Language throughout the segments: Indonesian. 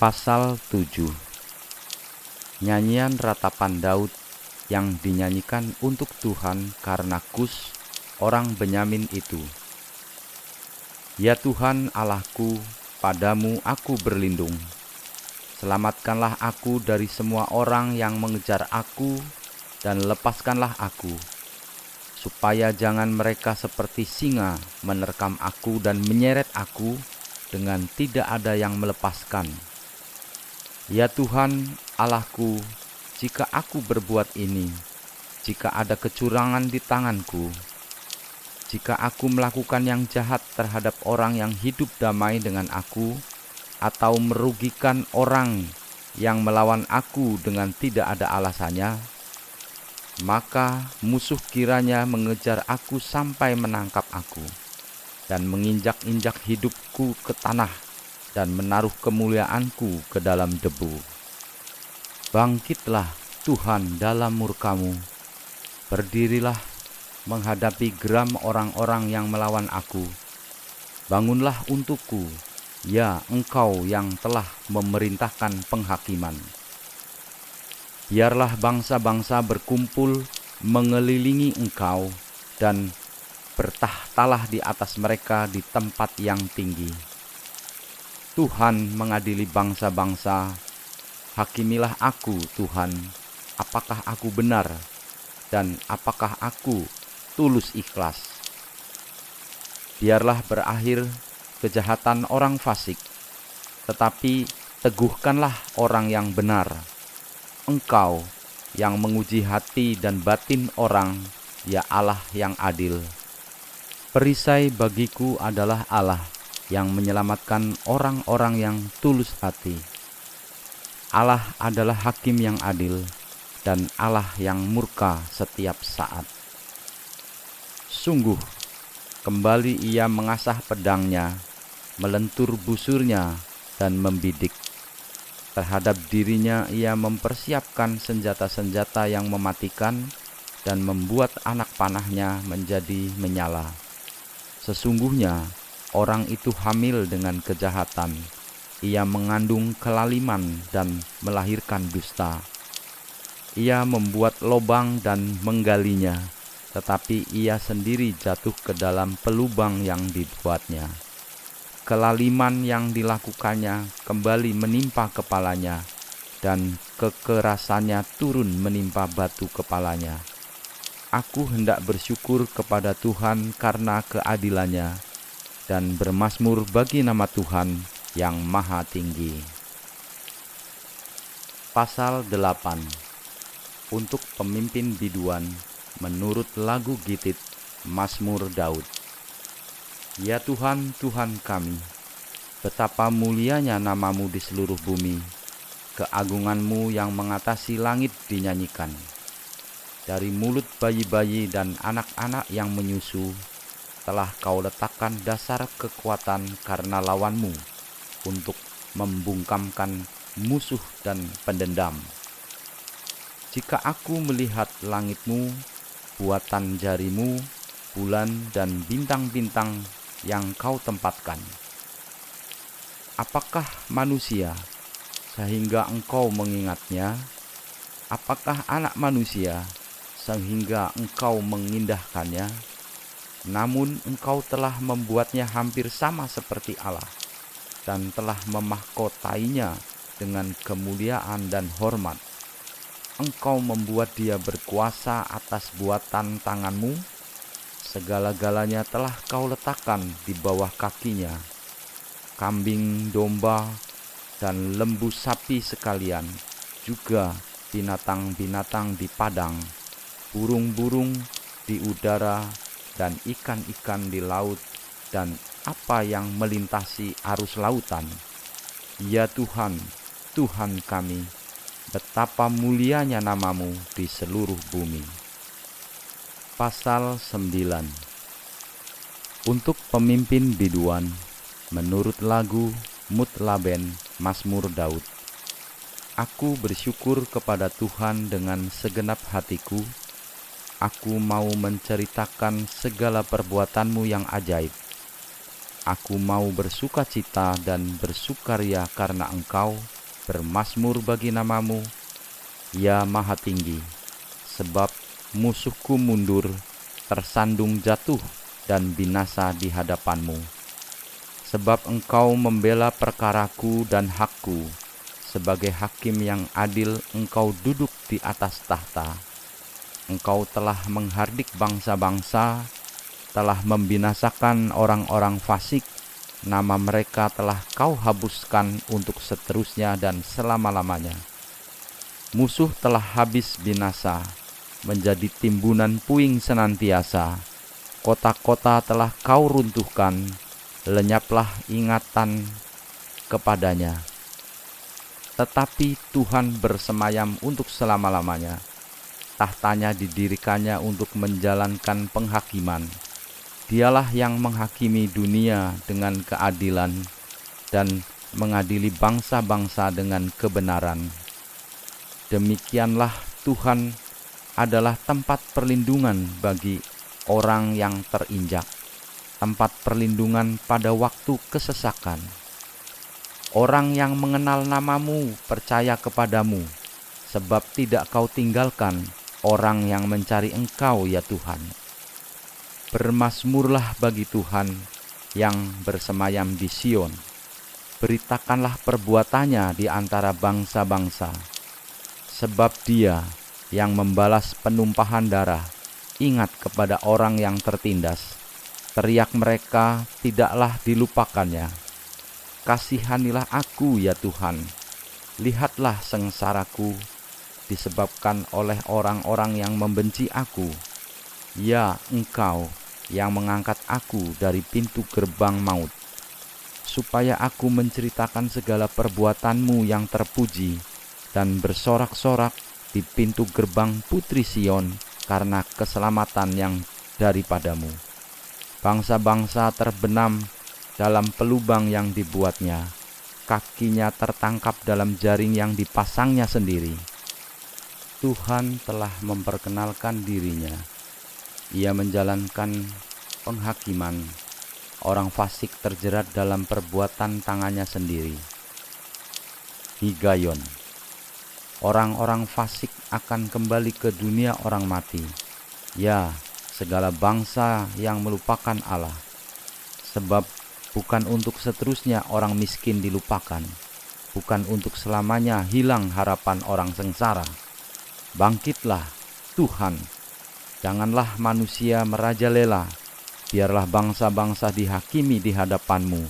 Pasal 7. Nyanyian ratapan Daud yang dinyanyikan untuk Tuhan karena Kus, orang Benyamin itu. Ya Tuhan Allahku, padamu aku berlindung. Selamatkanlah aku dari semua orang yang mengejar aku, dan lepaskanlah aku, supaya jangan mereka seperti singa menerkam aku dan menyeret aku dengan tidak ada yang melepaskan. Ya Tuhan Allahku, jika aku berbuat ini, jika ada kecurangan di tanganku, jika aku melakukan yang jahat terhadap orang yang hidup damai dengan aku, atau merugikan orang yang melawan aku dengan tidak ada alasannya, maka musuh kiranya mengejar aku sampai menangkap aku, dan menginjak-injak hidupku ke tanah, dan menaruh kemuliaanku ke dalam debu. Bangkitlah Tuhan dalam murka-Mu, berdirilah menghadapi geram orang-orang yang melawan aku. Bangunlah untukku, ya Engkau yang telah memerintahkan penghakiman. Biarlah bangsa-bangsa berkumpul mengelilingi Engkau, dan bertahtalah di atas mereka di tempat yang tinggi. Tuhan mengadili bangsa-bangsa, hakimilah aku Tuhan, apakah aku benar, dan apakah aku tulus ikhlas. Biarlah berakhir kejahatan orang fasik, tetapi teguhkanlah orang yang benar. Engkau yang menguji hati dan batin orang, ya Allah yang adil. Perisai bagiku adalah Allah yang menyelamatkan orang-orang yang tulus hati. Allah adalah hakim yang adil, dan Allah yang murka setiap saat. Sungguh, kembali ia mengasah pedangnya, melentur busurnya, dan membidik. Terhadap dirinya ia mempersiapkan senjata-senjata yang mematikan, dan membuat anak panahnya menjadi menyala. Sesungguhnya, orang itu hamil dengan kejahatan. Ia mengandung kelaliman dan melahirkan dusta. Ia membuat lobang dan menggalinya, tetapi ia sendiri jatuh ke dalam pelubang yang dibuatnya. Kelaliman yang dilakukannya kembali menimpa kepalanya, dan kekerasannya turun menimpa batu kepalanya. Aku hendak bersyukur kepada Tuhan karena keadilannya, dan bermazmur bagi nama Tuhan yang maha tinggi. Pasal 8. Untuk pemimpin biduan menurut lagu Gitit, Mazmur Daud. Ya Tuhan, Tuhan kami, betapa mulianya nama-Mu di seluruh bumi, keagungan-Mu yang mengatasi langit dinyanyikan. Dari mulut bayi-bayi dan anak-anak yang menyusu, telah Kau letakkan dasar kekuatan karena lawan-Mu, untuk membungkamkan musuh dan pendendam. Jika aku melihat langit-Mu, buatan jari-Mu, bulan dan bintang-bintang yang Kau tempatkan. Apakah manusia sehingga Engkau mengingatnya? Apakah anak manusia sehingga Engkau mengindahkannya? Namun Engkau telah membuatnya hampir sama seperti Allah, dan telah memahkotainya dengan kemuliaan dan hormat. Engkau membuat dia berkuasa atas buatan tangan-Mu. Segala-galanya telah Kau letakkan di bawah kakinya. Kambing, domba, dan lembu sapi sekalian, juga binatang-binatang di padang, burung-burung di udara, dan ikan-ikan di laut, dan apa yang melintasi arus lautan. Ya Tuhan, Tuhan kami, betapa mulianya nama-Mu di seluruh bumi. Pasal 9. Untuk pemimpin biduan menurut lagu Mutlaben, Mazmur Daud. Aku bersyukur kepada Tuhan dengan segenap hatiku. Aku mau menceritakan segala perbuatan-Mu yang ajaib. Aku mau bersukacita dan bersukaria karena Engkau, Bermasmur bagi namamu, ya Maha Tinggi, sebab musuhku mundur, tersandung jatuh, dan binasa di hadapanmu. Sebab engkau membela perkaraku dan hakku, sebagai hakim yang adil engkau duduk di atas tahta. Engkau telah menghardik bangsa-bangsa, telah membinasakan orang-orang fasik, nama mereka telah kau hapuskan untuk seterusnya dan selama-lamanya. Musuh telah habis binasa, menjadi timbunan puing senantiasa. Kota-kota telah kau runtuhkan, lenyaplah ingatan kepadanya. Tetapi Tuhan bersemayam untuk selama-lamanya. Tahtanya didirikannya untuk menjalankan penghakiman. Dialah yang menghakimi dunia dengan keadilan dan mengadili bangsa-bangsa dengan kebenaran. Demikianlah Tuhan adalah tempat perlindungan bagi orang yang terinjak, tempat perlindungan pada waktu kesesakan. Orang yang mengenal namamu percaya kepadamu, sebab tidak kau tinggalkan orang yang mencari engkau, ya Tuhan. Bermasmurlah bagi Tuhan yang bersemayam di Sion. Beritakanlah perbuatannya di antara bangsa-bangsa. Sebab Dia yang membalas penumpahan darah, ingat kepada orang yang tertindas. Teriak mereka tidaklah dilupakannya. Kasihanilah aku, ya Tuhan. Lihatlah sengsaraku, disebabkan oleh orang-orang yang membenci aku. Ya Engkau yang mengangkat aku dari pintu gerbang maut, supaya aku menceritakan segala perbuatanmu yang terpuji, dan bersorak-sorak di pintu gerbang Putri Sion karena keselamatan yang daripadamu. Bangsa-bangsa terbenam dalam pelubang yang dibuatnya, kakinya tertangkap dalam jaring yang dipasangnya sendiri. Tuhan telah memperkenalkan dirinya. Ia menjalankan penghakiman. Orang fasik terjerat dalam perbuatan tangannya sendiri. Higayon. Orang-orang fasik akan kembali ke dunia orang mati. Ya, segala bangsa yang melupakan Allah. Sebab bukan untuk seterusnya orang miskin dilupakan. Bukan untuk selamanya hilang harapan orang sengsara. Bangkitlah, Tuhan. Janganlah manusia merajalela, biarlah bangsa-bangsa dihakimi di hadapanmu.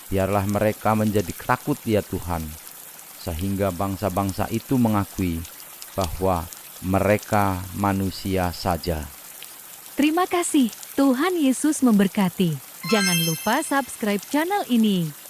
Biarlah mereka menjadi takut, ya Tuhan, sehingga bangsa-bangsa itu mengakui bahwa mereka manusia saja. Terima kasih, Tuhan Yesus memberkati. Jangan lupa subscribe channel ini.